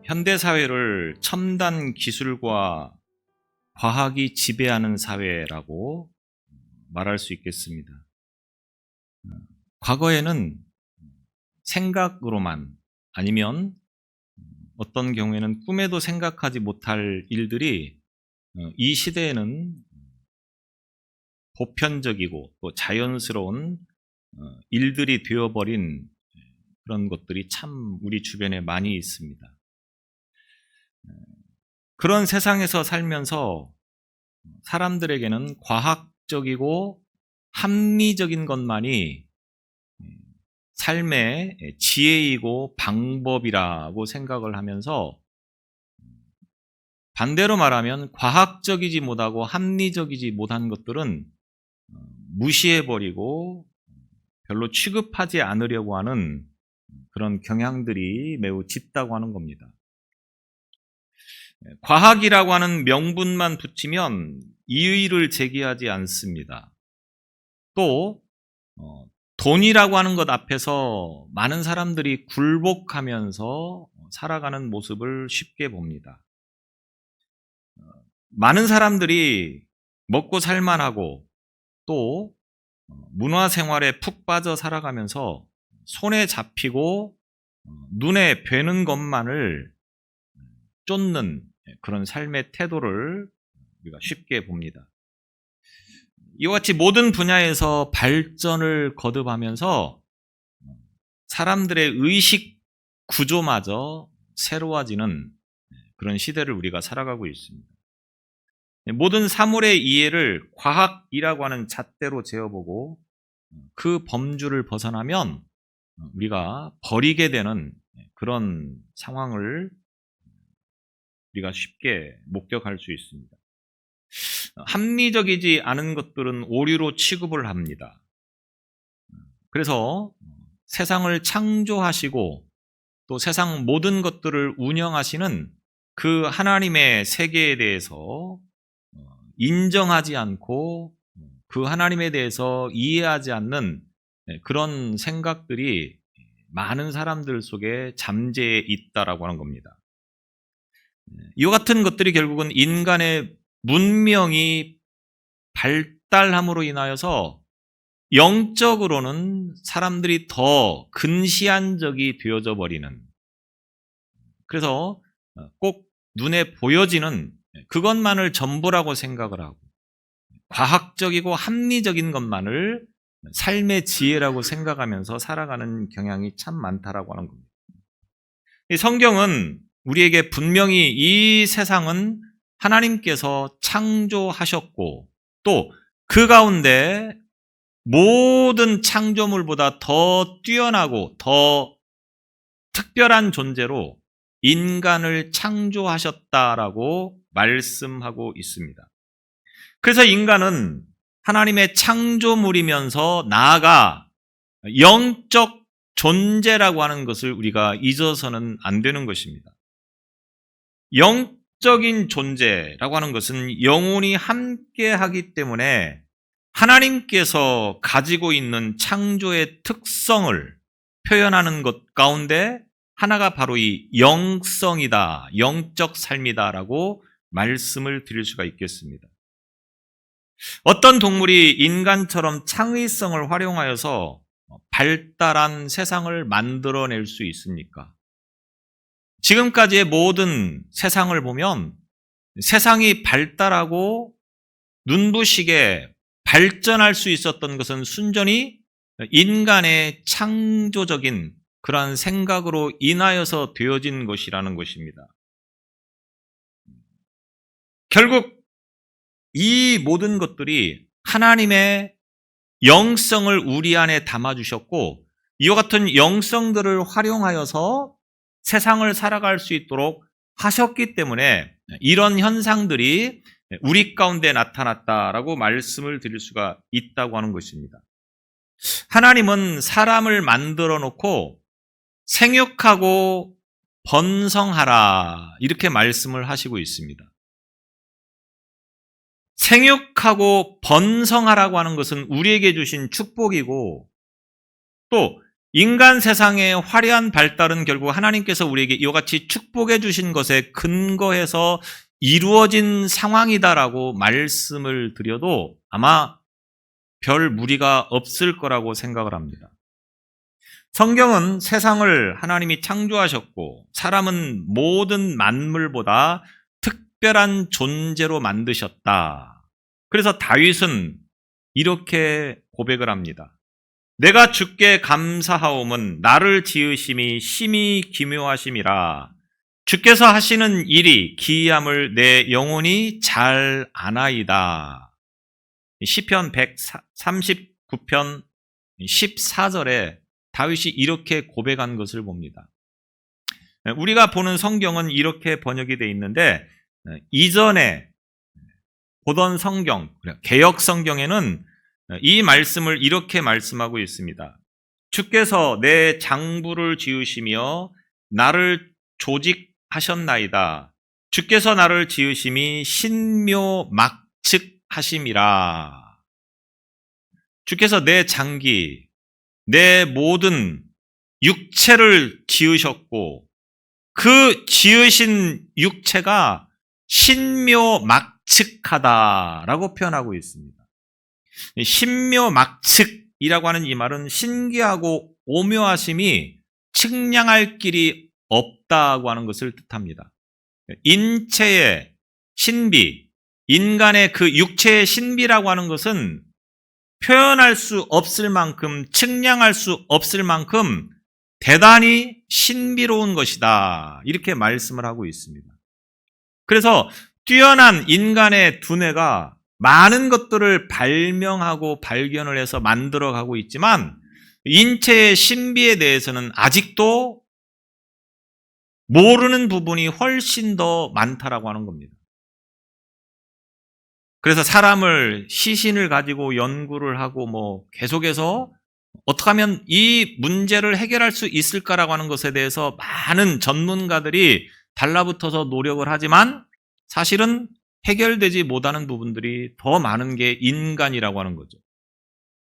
현대 사회를 첨단 기술과 과학이 지배하는 사회라고 말할 수 있겠습니다. 과거에는 생각으로만 아니면 어떤 경우에는 꿈에도 생각하지 못할 일들이 이 시대에는 보편적이고 또 자연스러운 일들이 되어버린 그런 것들이 참 우리 주변에 많이 있습니다. 그런 세상에서 살면서 사람들에게는 과학적이고 합리적인 것만이 삶의 지혜이고 방법이라고 생각을 하면서 반대로 말하면 과학적이지 못하고 합리적이지 못한 것들은 무시해버리고 별로 취급하지 않으려고 하는 그런 경향들이 매우 짙다고 하는 겁니다. 과학이라고 하는 명분만 붙이면 이의를 제기하지 않습니다. 또 돈이라고 하는 것 앞에서 많은 사람들이 굴복하면서 살아가는 모습을 쉽게 봅니다. 많은 사람들이 먹고 살만하고 또 문화생활에 푹 빠져 살아가면서 손에 잡히고 눈에 뵈는 것만을 쫓는 그런 삶의 태도를 우리가 쉽게 봅니다. 이와 같이 모든 분야에서 발전을 거듭하면서 사람들의 의식 구조마저 새로워지는 그런 시대를 우리가 살아가고 있습니다. 모든 사물의 이해를 과학이라고 하는 잣대로 재어보고 그 범주를 벗어나면 우리가 버리게 되는 그런 상황을 우리가 쉽게 목격할 수 있습니다. 합리적이지 않은 것들은 오류로 취급을 합니다. 그래서 세상을 창조하시고 또 세상 모든 것들을 운영하시는 그 하나님의 세계에 대해서 인정하지 않고 그 하나님에 대해서 이해하지 않는 그런 생각들이 많은 사람들 속에 잠재해 있다라고 하는 겁니다. 이와 같은 것들이 결국은 인간의 문명이 발달함으로 인하여서 영적으로는 사람들이 더 근시안적이 되어져 버리는, 그래서 꼭 눈에 보여지는 그것만을 전부라고 생각을 하고 과학적이고 합리적인 것만을 삶의 지혜라고 생각하면서 살아가는 경향이 참 많다라고 하는 겁니다. 이 성경은 우리에게 분명히 이 세상은 하나님께서 창조하셨고 또 그 가운데 모든 창조물보다 더 뛰어나고 더 특별한 존재로 인간을 창조하셨다라고 말씀하고 있습니다. 그래서 인간은 하나님의 창조물이면서 나아가 영적 존재라고 하는 것을 우리가 잊어서는 안 되는 것입니다. 영적인 존재라고 하는 것은 영혼이 함께하기 때문에 하나님께서 가지고 있는 창조의 특성을 표현하는 것 가운데 하나가 바로 이 영성이다, 영적 삶이다라고 말씀을 드릴 수가 있겠습니다. 어떤 동물이 인간처럼 창의성을 활용하여서 발달한 세상을 만들어낼 수 있습니까? 지금까지의 모든 세상을 보면 세상이 발달하고 눈부시게 발전할 수 있었던 것은 순전히 인간의 창조적인 그러한 생각으로 인하여서 되어진 것이라는 것입니다. 결국 이 모든 것들이 하나님의 영성을 우리 안에 담아주셨고 이와 같은 영성들을 활용하여서 세상을 살아갈 수 있도록 하셨기 때문에 이런 현상들이 우리 가운데 나타났다라고 말씀을 드릴 수가 있다고 하는 것입니다. 하나님은 사람을 만들어 놓고 생육하고 번성하라 이렇게 말씀을 하시고 있습니다. 생육하고 번성하라고 하는 것은 우리에게 주신 축복이고 또 인간 세상의 화려한 발달은 결국 하나님께서 우리에게 이와 같이 축복해 주신 것에 근거해서 이루어진 상황이다라고 말씀을 드려도 아마 별 무리가 없을 거라고 생각을 합니다. 성경은 세상을 하나님이 창조하셨고 사람은 모든 만물보다 특별한 존재로 만드셨다. 그래서 다윗은 이렇게 고백을 합니다. 내가 주께 감사하옴은 나를 지으심이 심히 기묘하심이라. 주께서 하시는 일이 기이함을 내 영혼이 잘 아나이다. 시편 139편 14절에 다윗이 이렇게 고백한 것을 봅니다. 우리가 보는 성경은 이렇게 번역이 되어 있는데 이전에 보던 성경, 개역 성경에는 이 말씀을 이렇게 말씀하고 있습니다. 주께서 내 장부를 지으시며 나를 조직하셨나이다. 주께서 나를 지으심이 신묘막측하심이라. 주께서 내 장기, 내 모든 육체를 지으셨고 그 지으신 육체가 신묘막측하다라고 표현하고 있습니다. 신묘막측이라고 하는 이 말은 신기하고 오묘하심이 측량할 길이 없다고 하는 것을 뜻합니다. 인체의 신비, 인간의 그 육체의 신비라고 하는 것은 표현할 수 없을 만큼, 측량할 수 없을 만큼 대단히 신비로운 것이다. 이렇게 말씀을 하고 있습니다. 그래서 뛰어난 인간의 두뇌가 많은 것들을 발명하고 발견을 해서 만들어가고 있지만 인체의 신비에 대해서는 아직도 모르는 부분이 훨씬 더 많다라고 하는 겁니다. 그래서 사람을 시신을 가지고 연구를 하고 계속해서 어떻게 하면 이 문제를 해결할 수 있을까라고 하는 것에 대해서 많은 전문가들이 달라붙어서 노력을 하지만 사실은 해결되지 못하는 부분들이 더 많은 게 인간이라고 하는 거죠.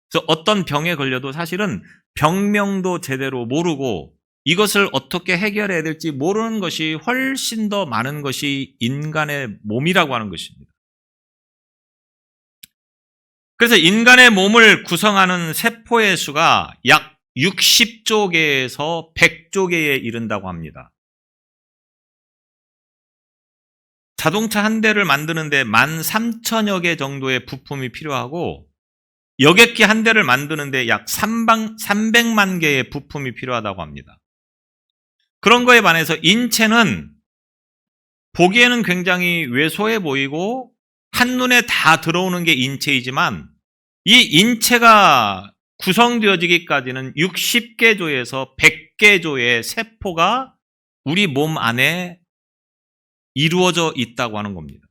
그래서 어떤 병에 걸려도 사실은 병명도 제대로 모르고 이것을 어떻게 해결해야 될지 모르는 것이 훨씬 더 많은 것이 인간의 몸이라고 하는 것입니다. 그래서 인간의 몸을 구성하는 세포의 수가 약 60조 개에서 100조 개에 이른다고 합니다. 자동차 한 대를 만드는데 13,000여 개 정도의 부품이 필요하고 여객기 한 대를 만드는데 약 300만 개의 부품이 필요하다고 합니다. 그런 거에 반해서 인체는 보기에는 굉장히 왜소해 보이고 한눈에 다 들어오는 게 인체이지만 이 인체가 구성되어지기까지는 60개 조에서 100개 조의 세포가 우리 몸 안에 이루어져 있다고 하는 겁니다.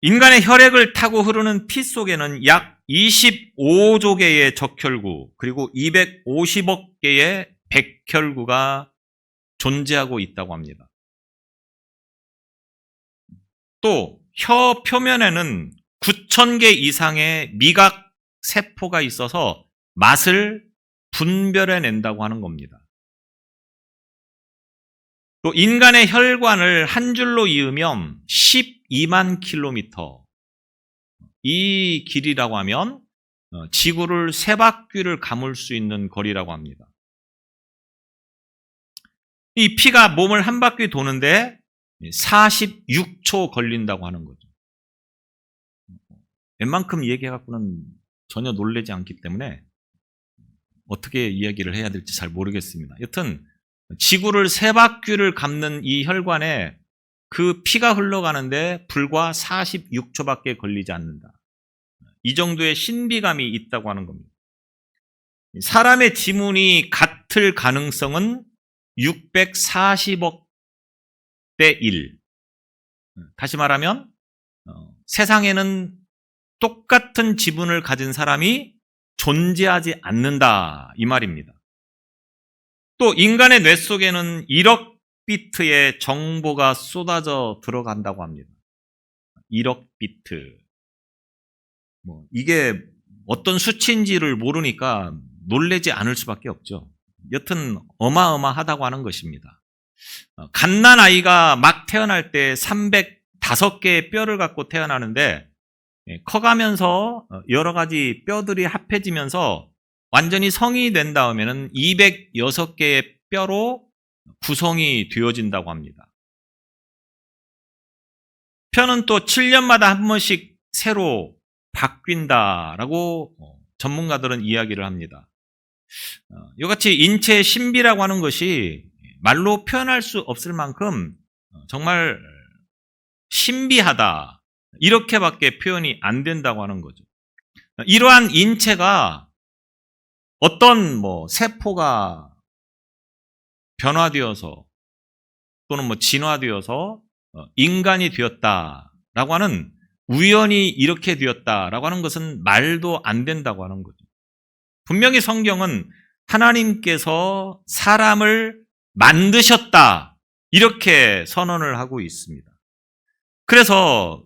인간의 혈액을 타고 흐르는 피 속에는 약 25조 개의 적혈구 그리고 250억 개의 백혈구가 존재하고 있다고 합니다. 또 혀 표면에는 9,000개 이상의 미각 세포가 있어서 맛을 분별해낸다고 하는 겁니다. 또 인간의 혈관을 한 줄로 이으면 12만 킬로미터. 이 길이라고 하면 지구를 세 바퀴를 감을 수 있는 거리라고 합니다. 이 피가 몸을 한 바퀴 도는데 46초 걸린다고 하는 거죠. 웬만큼 얘기해갖고는 전혀 놀라지 않기 때문에 어떻게 이야기를 해야 될지 잘 모르겠습니다. 여튼 지구를 세 바퀴를 감는 이 혈관에 그 피가 흘러가는데 불과 46초밖에 걸리지 않는다. 이 정도의 신비감이 있다고 하는 겁니다. 사람의 지문이 같을 가능성은 640억 대 1. 다시 말하면 세상에는 똑같은 지문을 가진 사람이 존재하지 않는다 이 말입니다. 또 인간의 뇌 속에는 1억 비트의 정보가 쏟아져 들어간다고 합니다. 1억 비트. 이게 어떤 수치인지를 모르니까 놀라지 않을 수밖에 없죠. 여튼 어마어마하다고 하는 것입니다. 갓난아이가 막 태어날 때 305개의 뼈를 갖고 태어나는데 커가면서 여러 가지 뼈들이 합해지면서 완전히 성이 된 다음에는 206개의 뼈로 구성이 되어진다고 합니다. 뼈는 또 7년마다 한 번씩 새로 바뀐다라고 전문가들은 이야기를 합니다. 이같이 인체의 신비라고 하는 것이 말로 표현할 수 없을 만큼 정말 신비하다, 이렇게밖에 표현이 안 된다고 하는 거죠. 이러한 인체가 어떤 세포가 변화되어서 또는 진화되어서 인간이 되었다라고 하는, 우연히 이렇게 되었다라고 하는 것은 말도 안 된다고 하는 거죠. 분명히 성경은 하나님께서 사람을 만드셨다, 이렇게 선언을 하고 있습니다. 그래서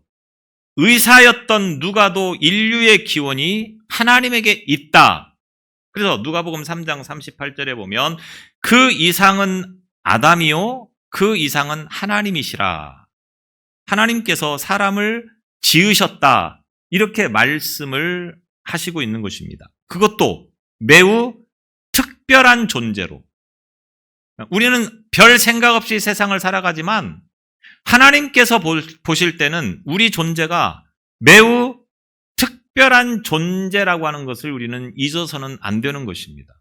의사였던 누가도 인류의 기원이 하나님에게 있다. 그래서 누가복음 3장 38절에 보면 그 이상은 아담이요 그 이상은 하나님이시라. 하나님께서 사람을 지으셨다, 이렇게 말씀을 하시고 있는 것입니다. 그것도 매우 특별한 존재로. 우리는 별 생각 없이 세상을 살아가지만 하나님께서 보실 때는 우리 존재가 매우 특별한 존재라고 하는 것을 우리는 잊어서는 안 되는 것입니다.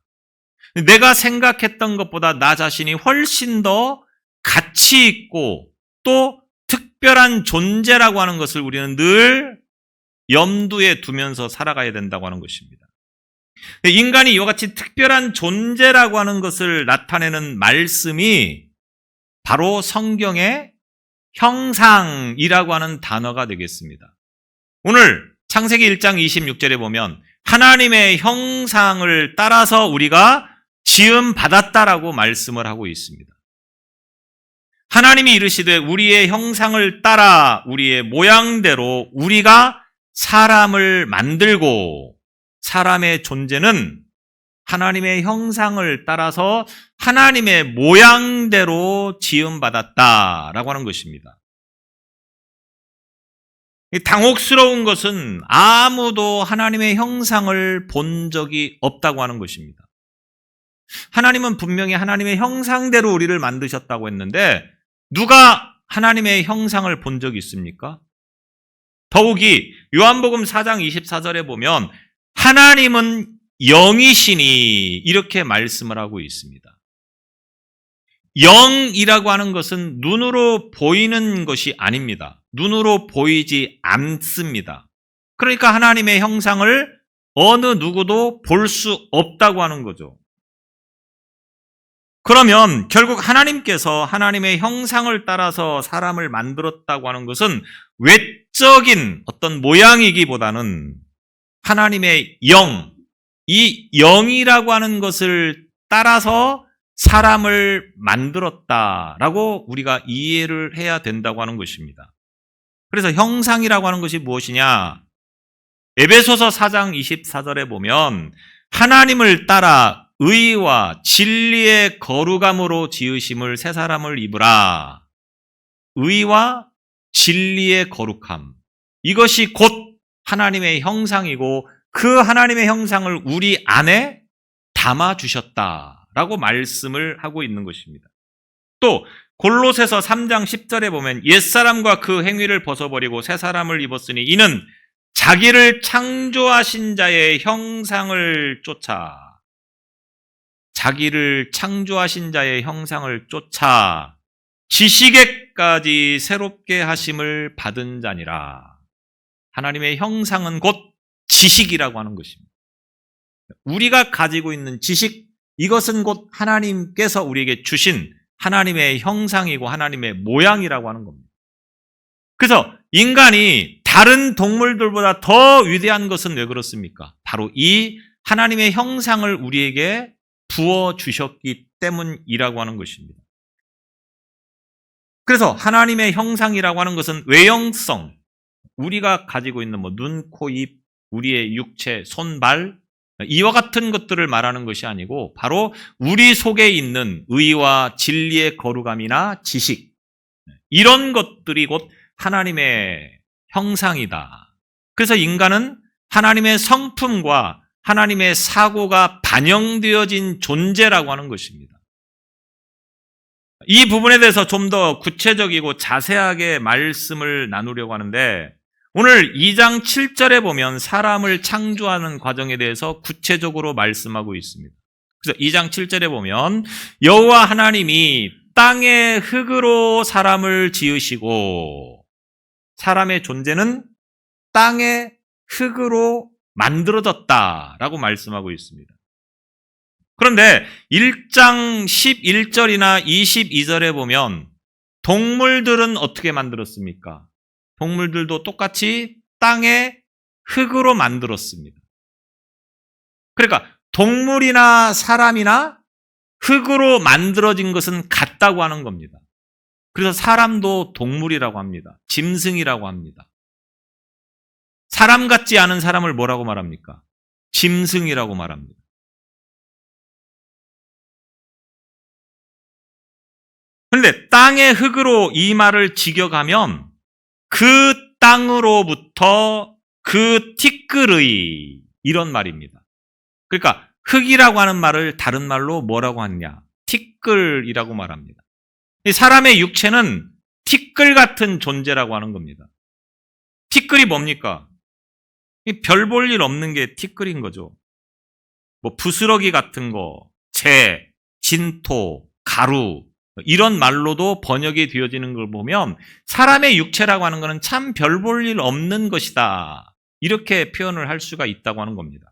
내가 생각했던 것보다 나 자신이 훨씬 더 가치 있고 또 특별한 존재라고 하는 것을 우리는 늘 염두에 두면서 살아가야 된다고 하는 것입니다. 인간이 이와 같이 특별한 존재라고 하는 것을 나타내는 말씀이 바로 성경의 형상이라고 하는 단어가 되겠습니다. 오늘 창세기 1장 26절에 보면 하나님의 형상을 따라서 우리가 지음 받았다라고 말씀을 하고 있습니다. 하나님이 이르시되 우리의 형상을 따라 우리의 모양대로 우리가 사람을 만들고, 사람의 존재는 하나님의 형상을 따라서 하나님의 모양대로 지음받았다라고 하는 것입니다. 당혹스러운 것은 아무도 하나님의 형상을 본 적이 없다고 하는 것입니다. 하나님은 분명히 하나님의 형상대로 우리를 만드셨다고 했는데 누가 하나님의 형상을 본 적이 있습니까? 더욱이 요한복음 4장 24절에 보면 하나님은 영이시니, 이렇게 말씀을 하고 있습니다. 영이라고 하는 것은 눈으로 보이는 것이 아닙니다. 눈으로 보이지 않습니다. 그러니까 하나님의 형상을 어느 누구도 볼 수 없다고 하는 거죠. 그러면 결국 하나님께서 하나님의 형상을 따라서 사람을 만들었다고 하는 것은 외적인 어떤 모양이기보다는 하나님의 영, 이 영이라고 하는 것을 따라서 사람을 만들었다라고 우리가 이해를 해야 된다고 하는 것입니다. 그래서 형상이라고 하는 것이 무엇이냐? 에베소서 4장 24절에 보면 하나님을 따라 의와 진리의 거룩함으로 지으심을 새 사람을 입으라. 의와 진리의 거룩함, 이것이 곧 하나님의 형상이고 그 하나님의 형상을 우리 안에 담아주셨다라고 말씀을 하고 있는 것입니다. 또 골로새서 3장 10절에 보면 옛사람과 그 행위를 벗어버리고 새 사람을 입었으니 이는 자기를 창조하신 자의 형상을 쫓아, 자기를 창조하신 자의 형상을 쫓아 지식에까지 새롭게 하심을 받은 자니라. 하나님의 형상은 곧 지식이라고 하는 것입니다. 우리가 가지고 있는 지식, 이것은 곧 하나님께서 우리에게 주신 하나님의 형상이고 하나님의 모양이라고 하는 겁니다. 그래서 인간이 다른 동물들보다 더 위대한 것은 왜 그렇습니까? 바로 이 하나님의 형상을 우리에게 부어주셨기 때문이라고 하는 것입니다. 그래서 하나님의 형상이라고 하는 것은 외형성, 우리가 가지고 있는 눈, 코, 입, 우리의 육체, 손, 발, 이와 같은 것들을 말하는 것이 아니고 바로 우리 속에 있는 의와 진리의 거룩함이나 지식, 이런 것들이 곧 하나님의 형상이다. 그래서 인간은 하나님의 성품과 하나님의 사고가 반영되어진 존재라고 하는 것입니다. 이 부분에 대해서 좀 더 구체적이고 자세하게 말씀을 나누려고 하는데, 오늘 2장 7절에 보면 사람을 창조하는 과정에 대해서 구체적으로 말씀하고 있습니다. 그래서 2장 7절에 보면 여호와 하나님이 땅의 흙으로 사람을 지으시고, 사람의 존재는 땅의 흙으로 만들어졌다라고 말씀하고 있습니다. 그런데 1장 11절이나 22절에 보면 동물들은 어떻게 만들었습니까? 동물들도 똑같이 땅의 흙으로 만들었습니다. 그러니까 동물이나 사람이나 흙으로 만들어진 것은 같다고 하는 겁니다. 그래서 사람도 동물이라고 합니다. 짐승이라고 합니다. 사람 같지 않은 사람을 뭐라고 말합니까? 짐승이라고 말합니다. 그런데 땅의 흙으로 이 말을 직역하면 그 땅으로부터 그 티끌의, 이런 말입니다. 그러니까 흙이라고 하는 말을 다른 말로 뭐라고 하느냐? 티끌이라고 말합니다. 사람의 육체는 티끌 같은 존재라고 하는 겁니다. 티끌이 뭡니까? 별 볼 일 없는 게 티끌인 거죠. 뭐 부스러기 같은 거, 재, 진토, 가루, 이런 말로도 번역이 되어지는 걸 보면 사람의 육체라고 하는 것은 참 별 볼 일 없는 것이다, 이렇게 표현을 할 수가 있다고 하는 겁니다.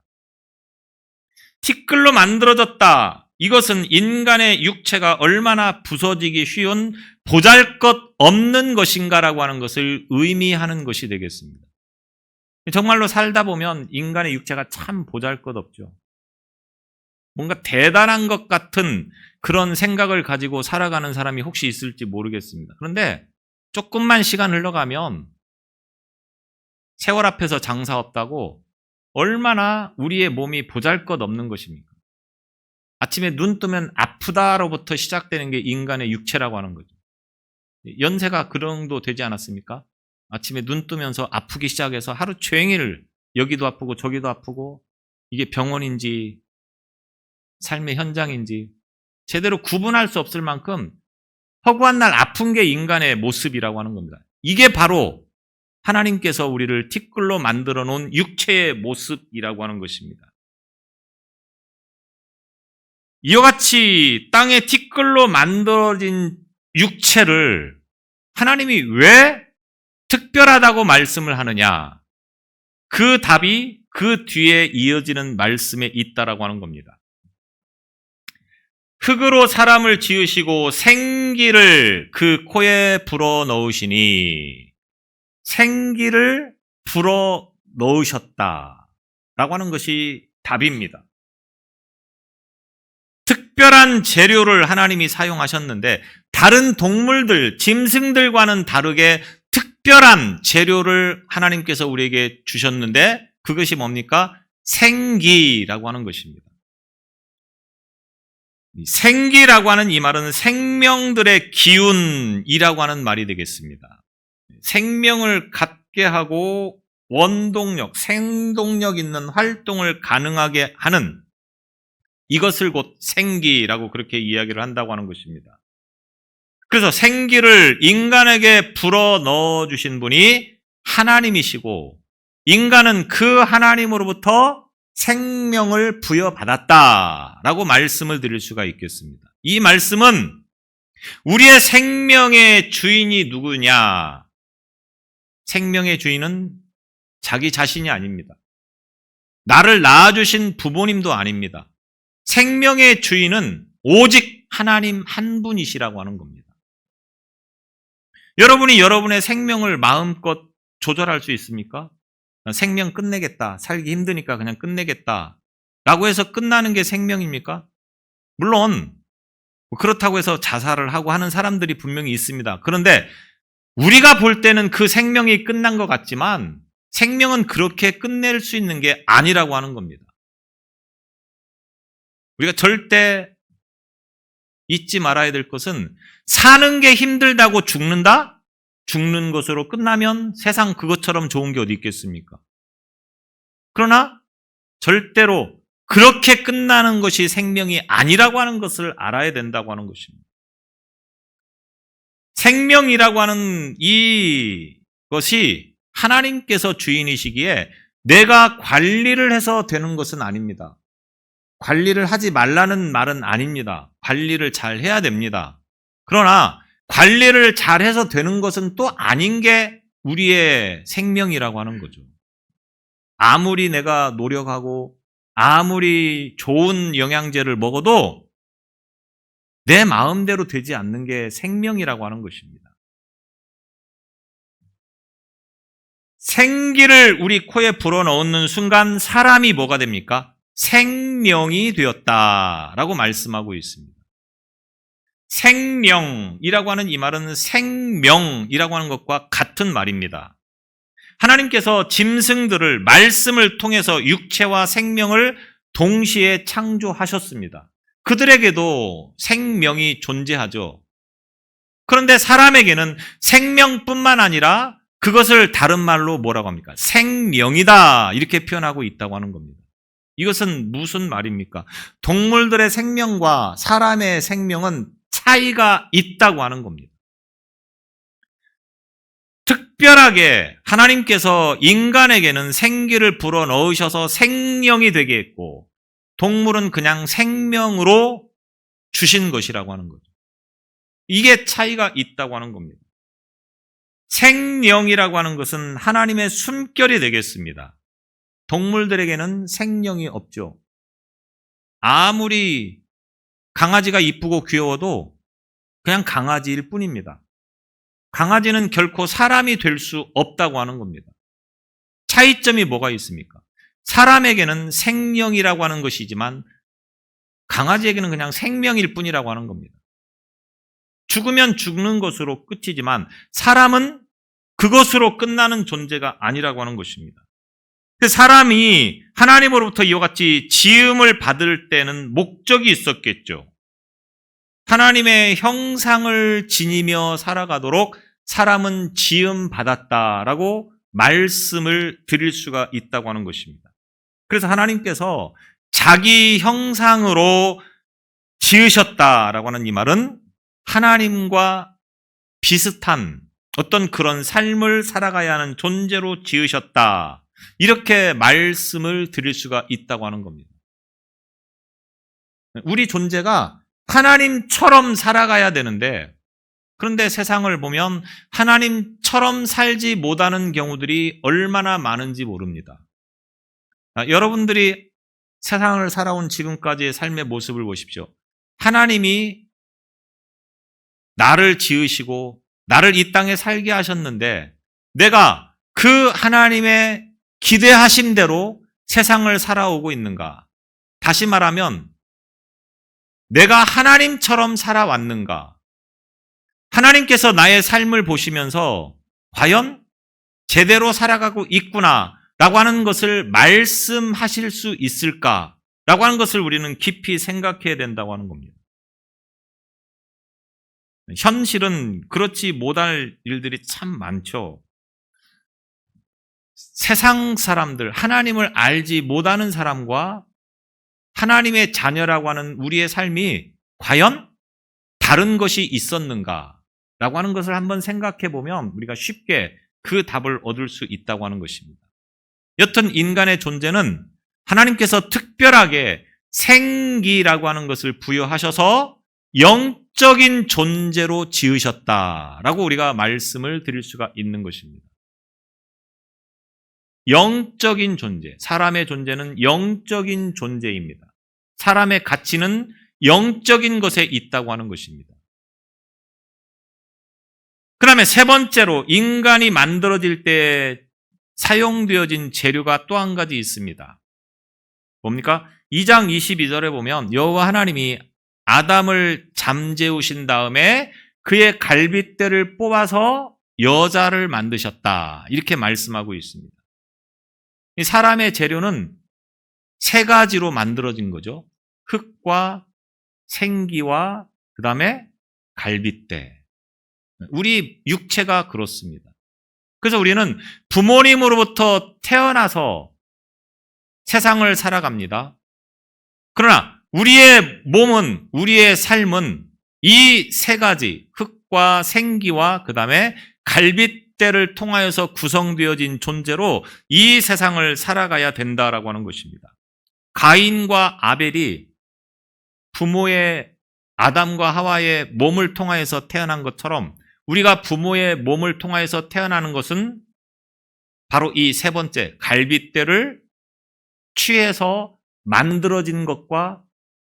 티끌로 만들어졌다. 이것은 인간의 육체가 얼마나 부서지기 쉬운 보잘것없는 것인가라고 하는 것을 의미하는 것이 되겠습니다. 정말로 살다 보면 인간의 육체가 참 보잘것없죠. 뭔가 대단한 것 같은 그런 생각을 가지고 살아가는 사람이 혹시 있을지 모르겠습니다. 그런데 조금만 시간 흘러가면 세월 앞에서 장사 없다고 얼마나 우리의 몸이 보잘것없는 것입니까? 아침에 눈 뜨면 아프다로부터 시작되는 게 인간의 육체라고 하는 거죠. 연세가 그 정도 되지 않았습니까? 아침에 눈 뜨면서 아프기 시작해서 하루 종일 여기도 아프고 저기도 아프고, 이게 병원인지 삶의 현장인지 제대로 구분할 수 없을 만큼 허구한 날 아픈 게 인간의 모습이라고 하는 겁니다. 이게 바로 하나님께서 우리를 티끌로 만들어 놓은 육체의 모습이라고 하는 것입니다. 이와 같이 땅의 티끌로 만들어진 육체를 하나님이 왜 특별하다고 말씀을 하느냐? 그 답이 그 뒤에 이어지는 말씀에 있다라고 하는 겁니다. 흙으로 사람을 지으시고 생기를 그 코에 불어 넣으시니, 생기를 불어 넣으셨다라고 하는 것이 답입니다. 특별한 재료를 하나님이 사용하셨는데 다른 동물들, 짐승들과는 다르게 특별한 재료를 하나님께서 우리에게 주셨는데 그것이 뭡니까? 생기라고 하는 것입니다. 생기라고 하는 이 말은 생명들의 기운이라고 하는 말이 되겠습니다. 생명을 갖게 하고 원동력, 생동력 있는 활동을 가능하게 하는, 이것을 곧 생기라고 그렇게 이야기를 한다고 하는 것입니다. 그래서 생기를 인간에게 불어 넣어주신 분이 하나님이시고, 인간은 그 하나님으로부터 생명을 부여받았다라고 말씀을 드릴 수가 있겠습니다. 이 말씀은 우리의 생명의 주인이 누구냐? 생명의 주인은 자기 자신이 아닙니다. 나를 낳아주신 부모님도 아닙니다. 생명의 주인은 오직 하나님 한 분이시라고 하는 겁니다. 여러분이 여러분의 생명을 마음껏 조절할 수 있습니까? 생명 끝내겠다, 살기 힘드니까 그냥 끝내겠다 라고 해서 끝나는 게 생명입니까? 물론 그렇다고 해서 자살을 하고 하는 사람들이 분명히 있습니다. 그런데 우리가 볼 때는 그 생명이 끝난 것 같지만 생명은 그렇게 끝낼 수 있는 게 아니라고 하는 겁니다. 우리가 절대 잊지 말아야 될 것은 사는 게 힘들다고 죽는다? 죽는 것으로 끝나면 세상 그것처럼 좋은 게 어디 있겠습니까? 그러나 절대로 그렇게 끝나는 것이 생명이 아니라고 하는 것을 알아야 된다고 하는 것입니다. 생명이라고 하는 이것이 하나님께서 주인이시기에 내가 관리를 해서 되는 것은 아닙니다. 관리를 하지 말라는 말은 아닙니다. 관리를 잘 해야 됩니다. 그러나 관리를 잘해서 되는 것은 또 아닌 게 우리의 생명이라고 하는 거죠. 아무리 내가 노력하고 아무리 좋은 영양제를 먹어도 내 마음대로 되지 않는 게 생명이라고 하는 것입니다. 생기를 우리 코에 불어넣는 순간 사람이 뭐가 됩니까? 생명이 되었다라고 말씀하고 있습니다. 생명이라고 하는 이 말은 생명이라고 하는 것과 같은 말입니다. 하나님께서 짐승들을 말씀을 통해서 육체와 생명을 동시에 창조하셨습니다. 그들에게도 생명이 존재하죠. 그런데 사람에게는 생명뿐만 아니라 그것을 다른 말로 뭐라고 합니까? 생명이다 이렇게 표현하고 있다고 하는 겁니다. 이것은 무슨 말입니까? 동물들의 생명과 사람의 생명은 차이가 있다고 하는 겁니다. 특별하게 하나님께서 인간에게는 생기를 불어넣으셔서 생명이 되게 했고 동물은 그냥 생명으로 주신 것이라고 하는 거죠. 이게 차이가 있다고 하는 겁니다. 생명이라고 하는 것은 하나님의 숨결이 되겠습니다. 동물들에게는 생명이 없죠. 아무리 강아지가 이쁘고 귀여워도 그냥 강아지일 뿐입니다. 강아지는 결코 사람이 될 수 없다고 하는 겁니다. 차이점이 뭐가 있습니까? 사람에게는 생명이라고 하는 것이지만 강아지에게는 그냥 생명일 뿐이라고 하는 겁니다. 죽으면 죽는 것으로 끝이지만 사람은 그것으로 끝나는 존재가 아니라고 하는 것입니다. 사람이 하나님으로부터 이와 같이 지음을 받을 때는 목적이 있었겠죠. 하나님의 형상을 지니며 살아가도록 사람은 지음 받았다라고 말씀을 드릴 수가 있다고 하는 것입니다. 그래서 하나님께서 자기 형상으로 지으셨다라고 하는 이 말은 하나님과 비슷한 어떤 그런 삶을 살아가야 하는 존재로 지으셨다. 이렇게 말씀을 드릴 수가 있다고 하는 겁니다. 우리 존재가 하나님처럼 살아가야 되는데 그런데 세상을 보면 하나님처럼 살지 못하는 경우들이 얼마나 많은지 모릅니다. 여러분들이 세상을 살아온 지금까지의 삶의 모습을 보십시오. 하나님이 나를 지으시고 나를 이 땅에 살게 하셨는데 내가 그 하나님의 기대하신 대로 세상을 살아오고 있는가? 다시 말하면 내가 하나님처럼 살아왔는가? 하나님께서 나의 삶을 보시면서 과연 제대로 살아가고 있구나 라고 하는 것을 말씀하실 수 있을까? 라고 하는 것을 우리는 깊이 생각해야 된다고 하는 겁니다. 현실은 그렇지 못할 일들이 참 많죠. 세상 사람들, 하나님을 알지 못하는 사람과 하나님의 자녀라고 하는 우리의 삶이 과연 다른 것이 있었는가? 라고 하는 것을 한번 생각해 보면 우리가 쉽게 그 답을 얻을 수 있다고 하는 것입니다. 여튼 인간의 존재는 하나님께서 특별하게 생기라고 하는 것을 부여하셔서 영적인 존재로 지으셨다라고 우리가 말씀을 드릴 수가 있는 것입니다. 영적인 존재, 사람의 존재는 영적인 존재입니다. 사람의 가치는 영적인 것에 있다고 하는 것입니다. 그 다음에 세 번째로 인간이 만들어질 때 사용되어진 재료가 또 한 가지 있습니다. 뭡니까? 2장 22절에 보면 여호와 하나님이 아담을 잠재우신 다음에 그의 갈빗대를 뽑아서 여자를 만드셨다. 이렇게 말씀하고 있습니다. 이 사람의 재료는 세 가지로 만들어진 거죠. 흙과 생기와 그 다음에 갈빗대. 우리 육체가 그렇습니다. 그래서 우리는 부모님으로부터 태어나서 세상을 살아갑니다. 그러나 우리의 몸은, 우리의 삶은 이 세 가지, 흙과 생기와 그 다음에 갈빗대를 통하여서 구성되어진 존재로 이 세상을 살아가야 된다라고 하는 것입니다. 가인과 아벨이 부모의 아담과 하와의 몸을 통하여서 태어난 것처럼 우리가 부모의 몸을 통하여서 태어나는 것은 바로 이 세 번째, 갈빗대를 취해서 만들어진 것과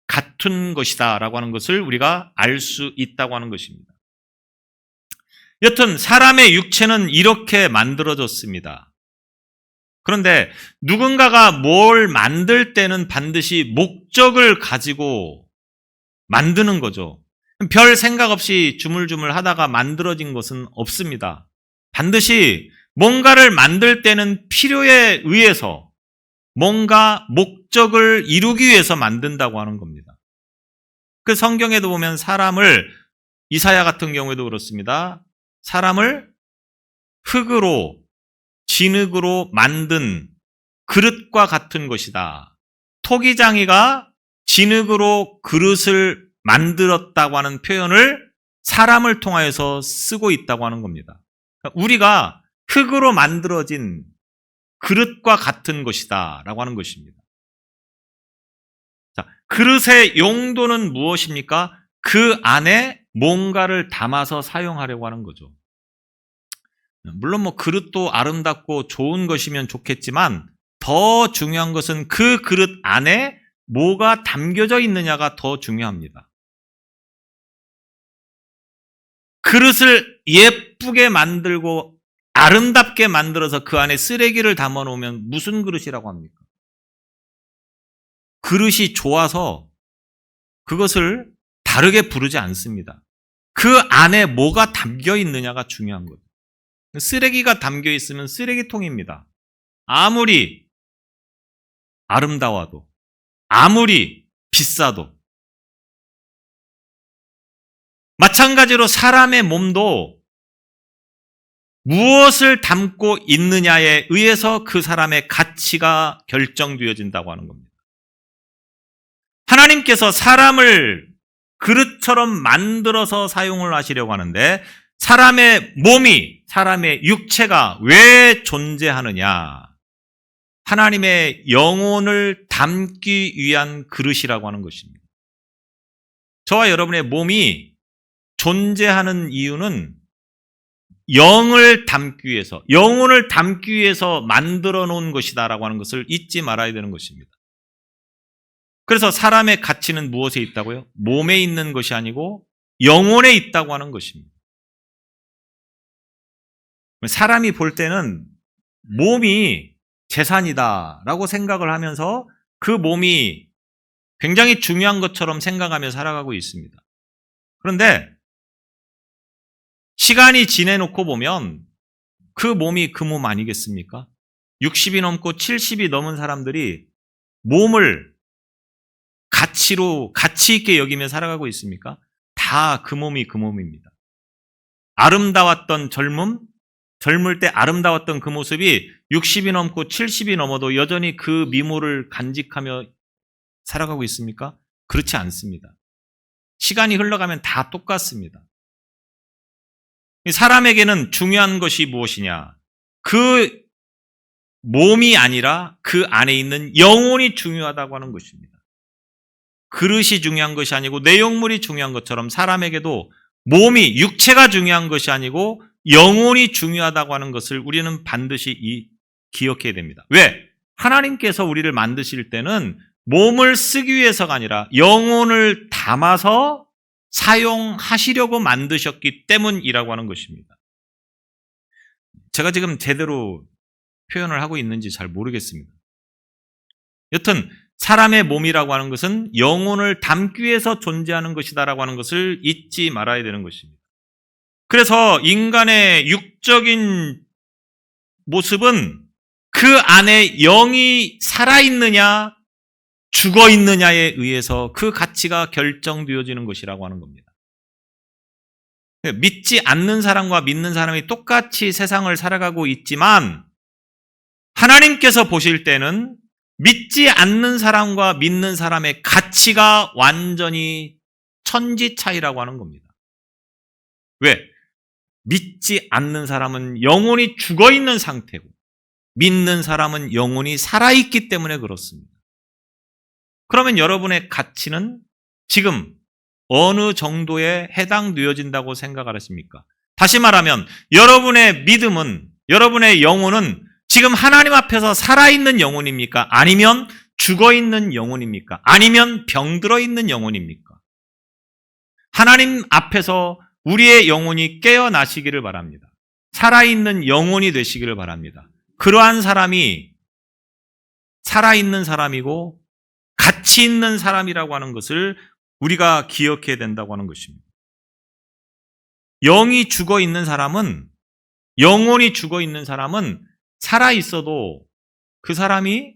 같은 것이다 라고 하는 것을 우리가 알 수 있다고 하는 것입니다. 여튼 사람의 육체는 이렇게 만들어졌습니다. 그런데 누군가가 뭘 만들 때는 반드시 목적을 가지고 만드는 거죠. 별 생각 없이 주물주물 하다가 만들어진 것은 없습니다. 반드시 뭔가를 만들 때는 필요에 의해서 뭔가 목적을 이루기 위해서 만든다고 하는 겁니다. 그 성경에도 보면 사람을, 이사야 같은 경우에도 그렇습니다. 사람을 흙으로, 진흙으로 만든 그릇과 같은 것이다. 토기장이가 진흙으로 그릇을 만들었다고 하는 표현을 사람을 통하여서 쓰고 있다고 하는 겁니다. 우리가 흙으로 만들어진 그릇과 같은 것이다 라고 하는 것입니다. 자, 그릇의 용도는 무엇입니까? 그 안에 뭔가를 담아서 사용하려고 하는 거죠. 물론 뭐 그릇도 아름답고 좋은 것이면 좋겠지만 더 중요한 것은 그 그릇 안에 뭐가 담겨져 있느냐가 더 중요합니다. 그릇을 예쁘게 만들고 아름답게 만들어서 그 안에 쓰레기를 담아 놓으면 무슨 그릇이라고 합니까? 그릇이 좋아서 그것을 다르게 부르지 않습니다. 그 안에 뭐가 담겨 있느냐가 중요한 거죠. 쓰레기가 담겨 있으면 쓰레기통입니다. 아무리 아름다워도, 아무리 비싸도. 마찬가지로 사람의 몸도 무엇을 담고 있느냐에 의해서 그 사람의 가치가 결정되어진다고 하는 겁니다. 하나님께서 사람을 그릇처럼 만들어서 사용을 하시려고 하는데 사람의 몸이, 사람의 육체가 왜 존재하느냐? 하나님의 영혼을 담기 위한 그릇이라고 하는 것입니다. 저와 여러분의 몸이 존재하는 이유는 영을 담기 위해서, 영혼을 담기 위해서 만들어 놓은 것이다라고 하는 것을 잊지 말아야 되는 것입니다. 그래서 사람의 가치는 무엇에 있다고요? 몸에 있는 것이 아니고 영혼에 있다고 하는 것입니다. 사람이 볼 때는 몸이 재산이다라고 생각을 하면서 그 몸이 굉장히 중요한 것처럼 생각하며 살아가고 있습니다. 그런데 시간이 지내놓고 보면 그 몸이 그 몸 아니겠습니까? 60이 넘고 70이 넘은 사람들이 몸을 가치 있게 여기며 살아가고 있습니까? 다 그 몸이 그 몸입니다. 아름다웠던 젊을 때 아름다웠던 그 모습이 60이 넘고 70이 넘어도 여전히 그 미모를 간직하며 살아가고 있습니까? 그렇지 않습니다. 시간이 흘러가면 다 똑같습니다. 사람에게는 중요한 것이 무엇이냐? 그 몸이 아니라 그 안에 있는 영혼이 중요하다고 하는 것입니다. 그릇이 중요한 것이 아니고 내용물이 중요한 것처럼 사람에게도 몸이, 육체가 중요한 것이 아니고 영혼이 중요하다고 하는 것을 우리는 반드시 기억해야 됩니다. 왜? 하나님께서 우리를 만드실 때는 몸을 쓰기 위해서가 아니라 영혼을 담아서 사용하시려고 만드셨기 때문이라고 하는 것입니다. 제가 지금 제대로 표현을 하고 있는지 잘 모르겠습니다. 여튼 사람의 몸이라고 하는 것은 영혼을 담기 위해서 존재하는 것이다라고 하는 것을 잊지 말아야 되는 것입니다. 그래서 인간의 육적인 모습은 그 안에 영이 살아있느냐, 죽어 있느냐에 의해서 그 가치가 결정되어지는 것이라고 하는 겁니다. 믿지 않는 사람과 믿는 사람이 똑같이 세상을 살아가고 있지만 하나님께서 보실 때는 믿지 않는 사람과 믿는 사람의 가치가 완전히 천지 차이라고 하는 겁니다. 왜? 믿지 않는 사람은 영혼이 죽어 있는 상태고 믿는 사람은 영혼이 살아있기 때문에 그렇습니다. 그러면 여러분의 가치는 지금 어느 정도에 해당되어진다고 생각을 하십니까? 다시 말하면 여러분의 믿음은, 여러분의 영혼은 지금 하나님 앞에서 살아있는 영혼입니까? 아니면 죽어있는 영혼입니까? 아니면 병들어 있는 영혼입니까? 하나님 앞에서 우리의 영혼이 깨어나시기를 바랍니다. 살아있는 영혼이 되시기를 바랍니다. 그러한 사람이 살아있는 사람이고 가치 있는 사람이라고 하는 것을 우리가 기억해야 된다고 하는 것입니다. 영이 죽어 있는 사람은, 영혼이 죽어 있는 사람은 살아 있어도 그 사람이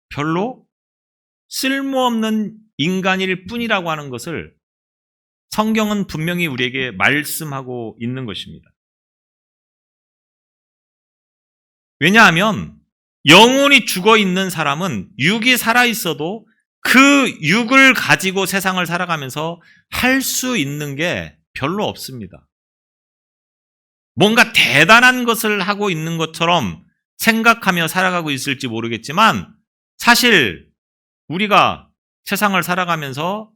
별로 쓸모없는 인간일 뿐이라고 하는 것을 성경은 분명히 우리에게 말씀하고 있는 것입니다. 왜냐하면 영혼이 죽어 있는 사람은 육이 살아 있어도 그 육을 가지고 세상을 살아가면서 할 수 있는 게 별로 없습니다. 뭔가 대단한 것을 하고 있는 것처럼 생각하며 살아가고 있을지 모르겠지만 사실 우리가 세상을 살아가면서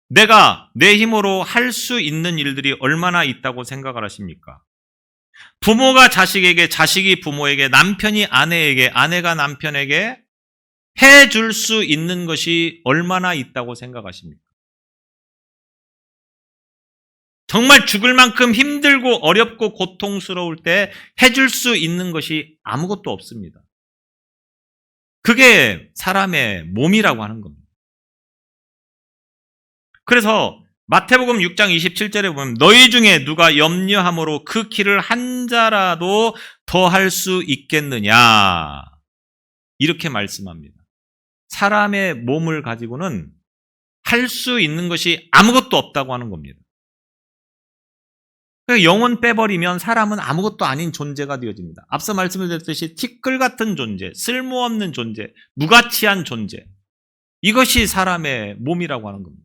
내가 내 힘으로 할 수 있는 일들이 얼마나 있다고 생각을 하십니까? 부모가 자식에게, 자식이 부모에게, 남편이 아내에게, 아내가 남편에게 해줄 수 있는 것이 얼마나 있다고 생각하십니까? 정말 죽을 만큼 힘들고 어렵고 고통스러울 때 해줄 수 있는 것이 아무것도 없습니다. 그게 사람의 몸이라고 하는 겁니다. 그래서 마태복음 6장 27절에 보면 너희 중에 누가 염려함으로 그 길을 한 자라도 더 할 수 있겠느냐 이렇게 말씀합니다. 사람의 몸을 가지고는 할 수 있는 것이 아무것도 없다고 하는 겁니다. 영혼 빼버리면 사람은 아무것도 아닌 존재가 되어집니다. 앞서 말씀을 드렸듯이 티끌 같은 존재, 쓸모없는 존재, 무가치한 존재, 이것이 사람의 몸이라고 하는 겁니다.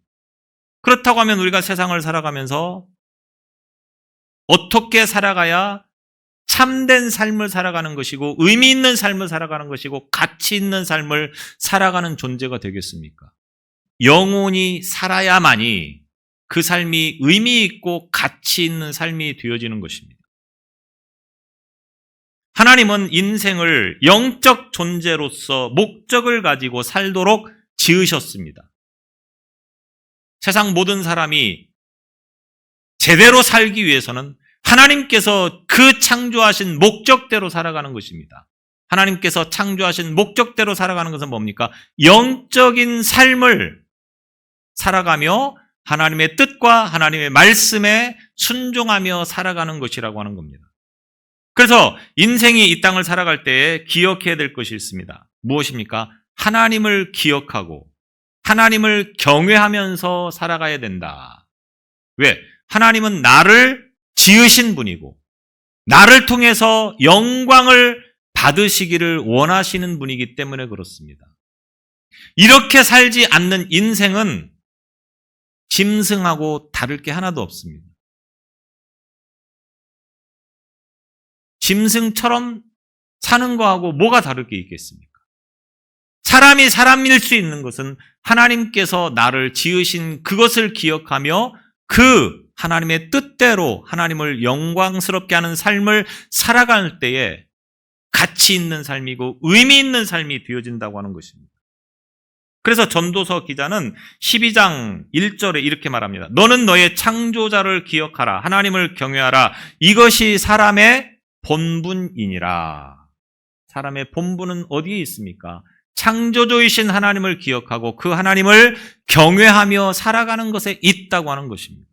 그렇다고 하면 우리가 세상을 살아가면서 어떻게 살아가야 참된 삶을 살아가는 것이고 의미 있는 삶을 살아가는 것이고 가치 있는 삶을 살아가는 존재가 되겠습니까? 영혼이 살아야만이 그 삶이 의미 있고 가치 있는 삶이 되어지는 것입니다. 하나님은 인생을 영적 존재로서 목적을 가지고 살도록 지으셨습니다. 세상 모든 사람이 제대로 살기 위해서는 하나님께서 그 창조하신 목적대로 살아가는 것입니다. 하나님께서 창조하신 목적대로 살아가는 것은 뭡니까? 영적인 삶을 살아가며 하나님의 뜻과 하나님의 말씀에 순종하며 살아가는 것이라고 하는 겁니다. 그래서 인생이 이 땅을 살아갈 때에 기억해야 될 것이 있습니다. 무엇입니까? 하나님을 기억하고 하나님을 경외하면서 살아가야 된다. 왜? 하나님은 나를 지으신 분이고 나를 통해서 영광을 받으시기를 원하시는 분이기 때문에 그렇습니다. 이렇게 살지 않는 인생은 짐승하고 다를 게 하나도 없습니다. 짐승처럼 사는 거하고 뭐가 다를 게 있겠습니까? 사람이 사람일 수 있는 것은 하나님께서 나를 지으신 그것을 기억하며 그 하나님의 뜻대로 하나님을 영광스럽게 하는 삶을 살아갈 때에 가치 있는 삶이고 의미 있는 삶이 되어진다고 하는 것입니다. 그래서 전도서 기자는 12장 1절에 이렇게 말합니다. 너는 너의 창조자를 기억하라. 하나님을 경외하라. 이것이 사람의 본분이니라. 사람의 본분은 어디에 있습니까? 창조주이신 하나님을 기억하고 그 하나님을 경외하며 살아가는 것에 있다고 하는 것입니다.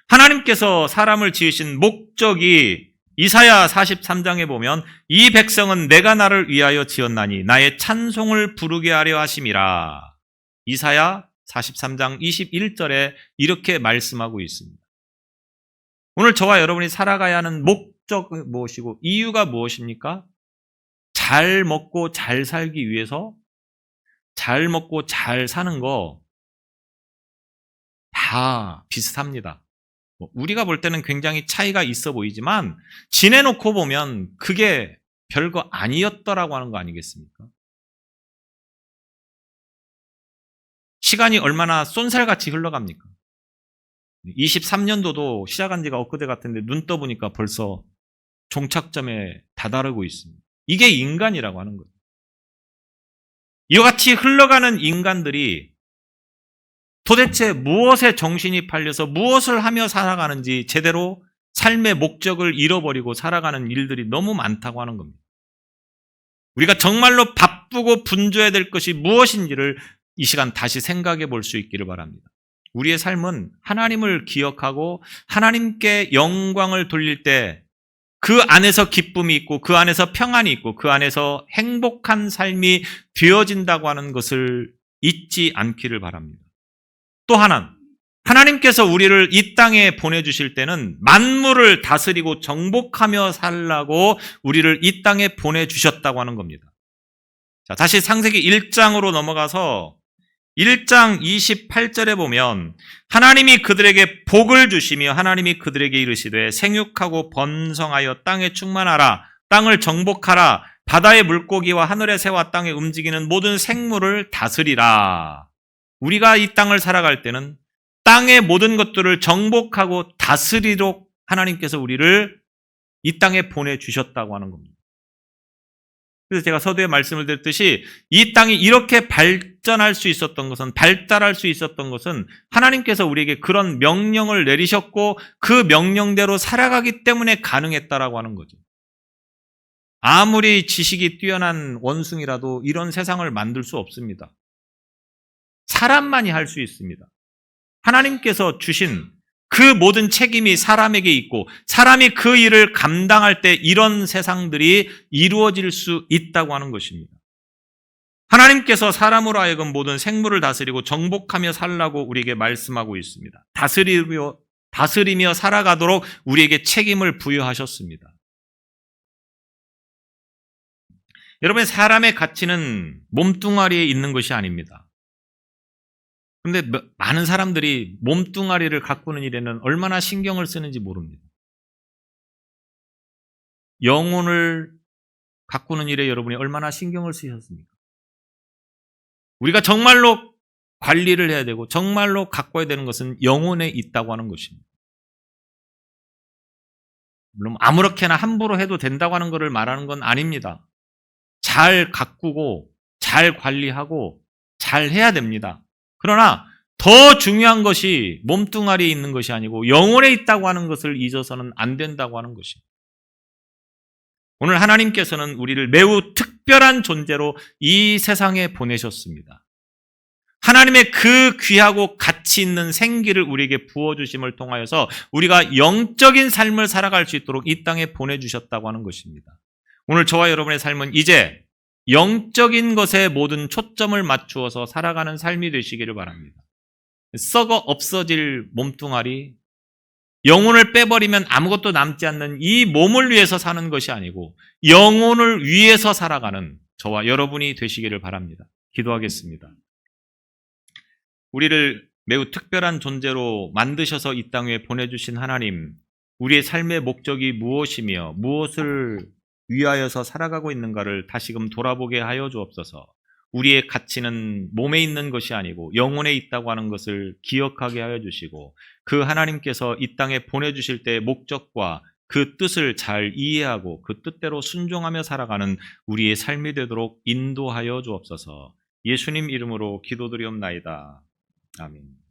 하나님께서 사람을 지으신 목적이 이사야 43장에 보면 이 백성은 내가 나를 위하여 지었나니 나의 찬송을 부르게 하려 하심이라. 이사야 43장 21절에 이렇게 말씀하고 있습니다. 오늘 저와 여러분이 살아가야 하는 목적이 무엇이고 이유가 무엇입니까? 잘 먹고 잘 살기 위해서 잘 먹고 잘 사는 거 다 비슷합니다. 우리가 볼 때는 굉장히 차이가 있어 보이지만 지내놓고 보면 그게 별거 아니었더라고 하는 거 아니겠습니까? 시간이 얼마나 쏜살같이 흘러갑니까? 23년도도 시작한 지가 엊그제 같은데 눈 떠보니까 벌써 종착점에 다다르고 있습니다. 이게 인간이라고 하는 거예요. 이와 같이 흘러가는 인간들이 도대체 무엇에 정신이 팔려서 무엇을 하며 살아가는지 제대로 삶의 목적을 잃어버리고 살아가는 일들이 너무 많다고 하는 겁니다. 우리가 정말로 바쁘고 분주해야 될 것이 무엇인지를 이 시간 다시 생각해 볼 수 있기를 바랍니다. 우리의 삶은 하나님을 기억하고 하나님께 영광을 돌릴 때 그 안에서 기쁨이 있고 그 안에서 평안이 있고 그 안에서 행복한 삶이 되어진다고 하는 것을 잊지 않기를 바랍니다. 또 하나님께서 우리를 이 땅에 보내주실 때는 만물을 다스리고 정복하며 살라고 우리를 이 땅에 보내주셨다고 하는 겁니다. 자, 다시 창세기 1장으로 넘어가서 1장 28절에 보면 하나님이 그들에게 복을 주시며 하나님이 그들에게 이르시되 생육하고 번성하여 땅에 충만하라, 땅을 정복하라, 바다의 물고기와 하늘의 새와 땅에 움직이는 모든 생물을 다스리라. 우리가 이 땅을 살아갈 때는 땅의 모든 것들을 정복하고 다스리도록 하나님께서 우리를 이 땅에 보내주셨다고 하는 겁니다. 그래서 제가 서두에 말씀을 드렸듯이 이 땅이 이렇게 발전할 수 있었던 것은, 발달할 수 있었던 것은 하나님께서 우리에게 그런 명령을 내리셨고 그 명령대로 살아가기 때문에 가능했다라고 하는 거죠. 아무리 지식이 뛰어난 원숭이라도 이런 세상을 만들 수 없습니다. 사람만이 할 수 있습니다. 하나님께서 주신 그 모든 책임이 사람에게 있고 사람이 그 일을 감당할 때 이런 세상들이 이루어질 수 있다고 하는 것입니다. 하나님께서 사람으로 하여금 모든 생물을 다스리고 정복하며 살라고 우리에게 말씀하고 있습니다. 다스리며 살아가도록 우리에게 책임을 부여하셨습니다. 여러분, 사람의 가치는 몸뚱아리에 있는 것이 아닙니다. 그런데 많은 사람들이 몸뚱아리를 가꾸는 일에는 얼마나 신경을 쓰는지 모릅니다. 영혼을 가꾸는 일에 여러분이 얼마나 신경을 쓰셨습니까? 우리가 정말로 관리를 해야 되고 정말로 가꿔야 되는 것은 영혼에 있다고 하는 것입니다. 물론 아무렇게나 함부로 해도 된다고 하는 것을 말하는 건 아닙니다. 잘 가꾸고 잘 관리하고 잘 해야 됩니다. 그러나 더 중요한 것이 몸뚱아리에 있는 것이 아니고 영혼에 있다고 하는 것을 잊어서는 안 된다고 하는 것입니다. 오늘 하나님께서는 우리를 매우 특별한 존재로 이 세상에 보내셨습니다. 하나님의 그 귀하고 가치 있는 생기를 우리에게 부어주심을 통하여서 우리가 영적인 삶을 살아갈 수 있도록 이 땅에 보내주셨다고 하는 것입니다. 오늘 저와 여러분의 삶은 이제 영적인 것에 모든 초점을 맞추어서 살아가는 삶이 되시기를 바랍니다. 썩어 없어질 몸뚱아리, 영혼을 빼버리면 아무것도 남지 않는 이 몸을 위해서 사는 것이 아니고 영혼을 위해서 살아가는 저와 여러분이 되시기를 바랍니다. 기도하겠습니다. 우리를 매우 특별한 존재로 만드셔서 이 땅에 보내주신 하나님, 우리의 삶의 목적이 무엇이며 무엇을 위하여서 살아가고 있는가를 다시금 돌아보게 하여 주옵소서. 우리의 가치는 몸에 있는 것이 아니고 영혼에 있다고 하는 것을 기억하게 하여 주시고 그 하나님께서 이 땅에 보내주실 때의 목적과 그 뜻을 잘 이해하고 그 뜻대로 순종하며 살아가는 우리의 삶이 되도록 인도하여 주옵소서. 예수님 이름으로 기도드리옵나이다. 아멘.